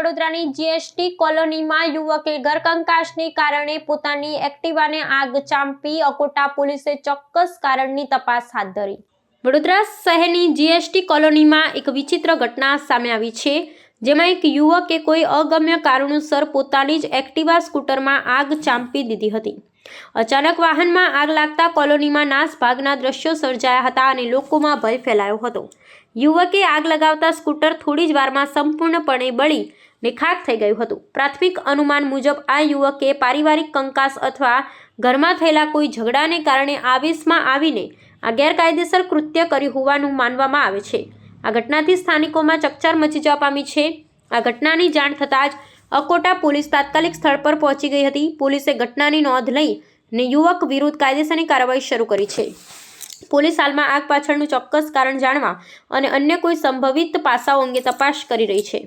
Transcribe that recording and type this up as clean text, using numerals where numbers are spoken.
વડોદરાની જીએસટી કોલોનીમાં યુવકે ઘરકંકાસને કારણે પોતાની એક્ટિવાને આગ ચાંપી અકોટા પોલીસે ચોક્કસ કારણની તપાસ હાથ ધરી। વડોદરા શહેરની જીએસટી કોલોનીમાં એક વિચિત્ર ઘટના સામે આવી છે, જેમાં એક યુવકે કોઈ અગમ્ય કારણોસર પોતાની જ એક્ટિવા સ્કૂટરમાં આગ ચાંપી દીધી હતી। અચાનક વાહનમાં આગ લાગતા કોલોનીમાં નાસભાગના દ્રશ્યો સર્જાયા હતા અને લોકોમાં ભય ફેલાયો હતો। યુવકે આગ લગાવતા સ્કૂટર થોડી જ વારમાં સંપૂર્ણપણે બળીને ખાખ થઈ ગયું હતું। પ્રાથમિક અનુમાન મુજબ આ યુવકે પારિવારિક કંકાસ અથવા ઘરમાં થયેલા કોઈ ઝઘડાને કારણે આવેશમાં આવીને આ ગેરકાયદેસર કૃત્ય કર્યું હોવાનું માનવામાં આવે છે। આ ઘટનાથી સ્થાનિકોમાં ચકચાર મચી જવા પામી છે। આ ઘટનાની જાણ થતાં જ અકોટા પોલીસ તાત્કાલિક સ્થળ પર પહોંચી ગઈ હતી। પોલીસે ઘટનાની નોંધ લઈને યુવક વિરુદ્ધ કાયદેસરની કાર્યવાહી શરૂ કરી છે। પોલીસ હાલમાં આગ પાછળનું ચોક્કસ કારણ જાણવા અને અન્ય કોઈ સંભવિત પાસાઓ અંગે તપાસ કરી રહી છે।